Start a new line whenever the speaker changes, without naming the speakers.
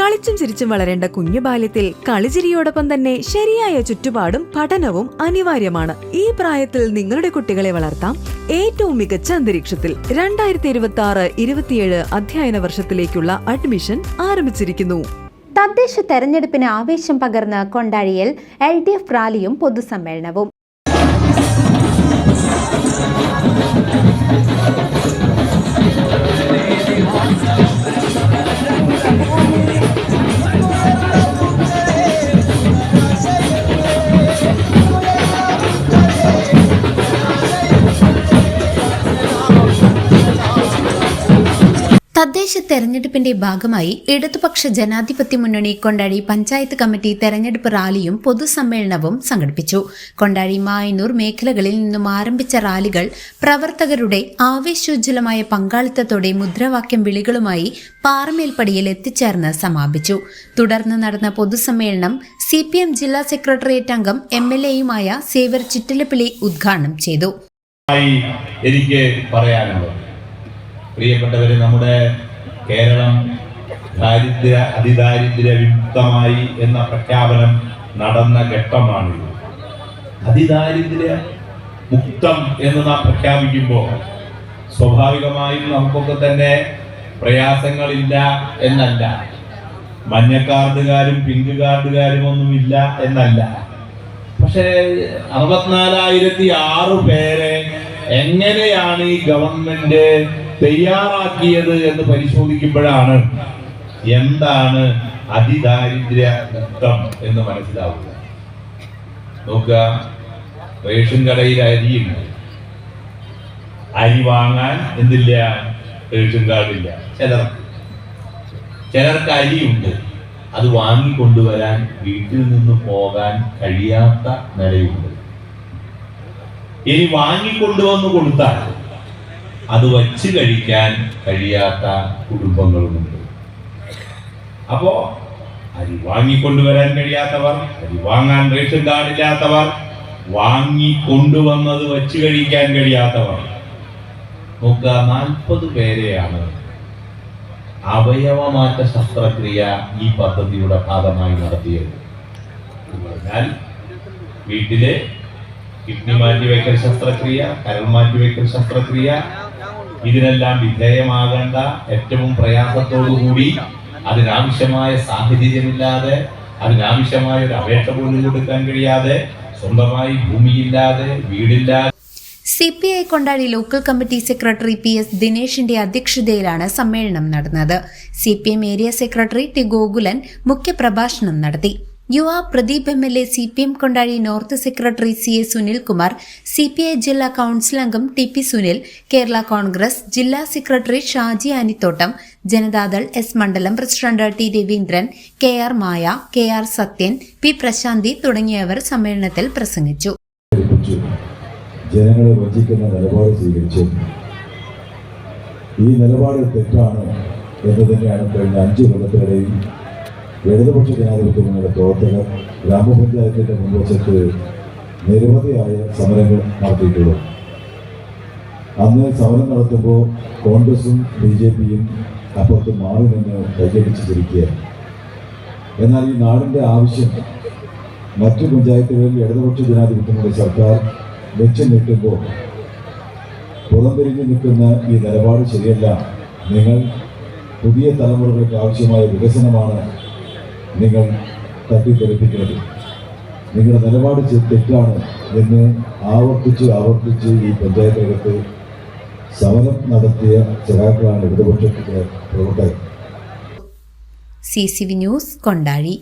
കളിച്ചും ചിരിച്ചും വളരേണ്ട കുഞ്ഞു ബാല്യത്തിൽ കളിചിരിയോടൊപ്പം തന്നെ ശരിയായ ചുറ്റുപാടും പഠനവും അനിവാര്യമാണ്. ഈ പ്രായത്തിൽ നിങ്ങളുടെ കുട്ടികളെ വളർത്താം ഏറ്റവും മികച്ച അന്തരീക്ഷത്തിൽ. 2026-27 അധ്യയന വർഷത്തിലേക്കുള്ള അഡ്മിഷൻ ആരംഭിച്ചിരിക്കുന്നു.
തദ്ദേശ തെരഞ്ഞെടുപ്പിന് ആവേശം പകർന്ന് കൊണ്ടാഴിയിൽ LDF റാലിയും പൊതുസമ്മേളനവും. തദ്ദേശ തെരഞ്ഞെടുപ്പിന്റെ ഭാഗമായി ഇടതുപക്ഷ ജനാധിപത്യ മുന്നണി കൊണ്ടാഴി പഞ്ചായത്ത് കമ്മിറ്റി തെരഞ്ഞെടുപ്പ് റാലിയും പൊതുസമ്മേളനവും സംഘടിപ്പിച്ചു. കൊണ്ടാഴി മായന്നൂർ മേഖലകളിൽ നിന്നും ആരംഭിച്ച റാലികൾ പ്രവർത്തകരുടെ ആവേശോജ്വലമായ പങ്കാളിത്തത്തോടെ മുദ്രാവാക്യം വിളികളുമായി പാറമേൽപ്പടിയിൽ എത്തിച്ചേർന്ന് സമാപിച്ചു. തുടർന്ന് നടന്ന പൊതുസമ്മേളനം CPM ജില്ലാ സെക്രട്ടേറിയറ്റ് അംഗം MLAയുമായ സേവർ ചിറ്റിലപ്പിള്ളി ഉദ്ഘാടനം ചെയ്തു.
എനിക്ക് പറയാനുള്ളത്, പ്രിയപ്പെട്ടവരെ, നമ്മുടെ കേരളം അതിദാരിദ്ര്യ വിമുക്തമായി എന്ന പ്രഖ്യാപനം നടന്ന ഘട്ടമാണിത്. അതിദാരിദ്ര്യ മുക്തം എന്ന് നാം പ്രഖ്യാപിക്കുമ്പോൾ സ്വാഭാവികമായും നമുക്കൊക്കെ തന്നെ പ്രയാസങ്ങളില്ല എന്നല്ല, മഞ്ഞ കാർഡുകാരും പിങ്ക് കാർഡുകാരും ഒന്നുമില്ല എന്നല്ല. പക്ഷേ 64,006 പേരെ എങ്ങനെയാണ് ഈ ഗവൺമെന്റ് തയ്യാറാക്കിയത് എന്ന് പരിശോധിക്കുമ്പോഴാണ് എന്താണ് അതിദാരിദ്ര്യ മുക്തം എന്ന് മനസ്സിലാവുക. നോക്കുക, റേഷൻ കടയിൽ അരിയുണ്ട്, അരി വാങ്ങാൻ എന്തില്ല, റേഷൻ കാർഡില്ല. ചിലർക്ക് അരിയുണ്ട്, അത് വാങ്ങിക്കൊണ്ടുവരാൻ വീട്ടിൽ നിന്ന് പോകാൻ കഴിയാത്ത നിലയുണ്ട്. ഇനി വാങ്ങിക്കൊണ്ടുവന്ന് കൊടുത്താൽ അത് വച്ച് കഴിക്കാൻ കഴിയാത്ത കുടുംബങ്ങളുമുണ്ട്. അപ്പോ അരി വാങ്ങിക്കൊണ്ടുവരാൻ കഴിയാത്തവർ, അരി വാങ്ങാൻ റേഷൻ കാർഡില്ലാത്തവർ, വാങ്ങിക്കൊണ്ടുവന്നത് വച്ച് കഴിക്കാൻ കഴിയാത്തവർ, നോക്കുക, 40 പേരെയാണ് അവയവമാറ്റ ശസ്ത്രക്രിയ ഈ പദ്ധതിയുടെ ഭാഗമായി നടത്തിയത്. പറഞ്ഞാൽ വീട്ടിലെ കിഡ്നി മാറ്റിവയ്ക്കൽ ശസ്ത്രക്രിയ, കരൾ മാറ്റിവയ്ക്കൽ ശസ്ത്രക്രിയ, ഇതിനെല്ലാം വിധേയമാകേണ്ട ഏറ്റവും പ്രയാസത്തോടുകൂടി, അതിനാവശ്യമായ സാഹചര്യമില്ലാതെ, അതിനാവശ്യമായ ഒരു അപേക്ഷ പോലും കൊടുക്കാൻ കഴിയാതെ, സ്വന്തമായി ഭൂമിയില്ലാതെ, വീടില്ലാതെ.
CPI Kondazhi local committee secretary PS ദിനേശിന്റെ അധ്യക്ഷതയിലാണ് സമ്മേളനം നടന്നത്. CPM ഏരിയ സെക്രട്ടറി ടി ഗോകുലൻ മുഖ്യപ്രഭാഷണം നടത്തി. യുവ Pradeep MLA, CPM Kondazhi north secretary CA Sunilkumar, CPI ജില്ലാ കൌൺസിൽ അംഗം TP സുനിൽ, കേരള കോൺഗ്രസ് ജില്ലാ സെക്രട്ടറി ഷാജി ആനിത്തോട്ടം, ജനതാദൾ S മണ്ഡലം president T Raveendran, KR Maya, KR Sathyan, P Prashanthi തുടങ്ങിയവർ സമ്മേളനത്തിൽ പ്രസംഗിച്ചു.
ജനങ്ങളെ വഞ്ചിക്കുന്ന നിലപാട് സ്വീകരിച്ചു. ഈ നിലപാട് തെറ്റാണ് എന്ന് തന്നെയാണ് കഴിഞ്ഞ 5 കൊല്ലത്തിനിടയിൽ ഇടതുപക്ഷ ജനാധിപത്യ മുന്നണിയുടെ പ്രവർത്തകർ ഗ്രാമപഞ്ചായത്തിന്റെ മുൻവശത്ത് നിരവധിയായ സമരങ്ങൾ നടത്തിയിട്ടുള്ളത്. അന്ന് സമരം നടത്തുമ്പോൾ കോൺഗ്രസും BJPയും അപ്പുറത്ത് മാറി നിന്ന് കൈയടിച്ച് ചിരിക്കുകയാണ്. എന്നാൽ ഈ നാടിൻ്റെ ആവശ്യം മറ്റു പഞ്ചായത്തുകളിൽ ഇടതുപക്ഷ ജനാധിപത്യങ്ങളുടെ സർക്കാർ വെച്ച് നിൽക്കുമ്പോൾ പുറംതിരിഞ്ഞു നിൽക്കുന്ന ഈ നിലപാട് ശരിയല്ല. നിങ്ങൾ പുതിയ തലമുറകൾക്ക് ആവശ്യമായ വികസനമാണ് നിങ്ങൾ തട്ടിത്തെറിപ്പിക്കുന്നത്, നിങ്ങളുടെ നിലപാട് തെറ്റാണ് എന്ന് ആവർത്തിച്ച് ഈ പഞ്ചായത്തിനകത്ത് സമരം നടത്തിയ സഖാക്കളാണ് ഇടതുപക്ഷ പ്രവർത്തകർ.
CCV news Kondazhy.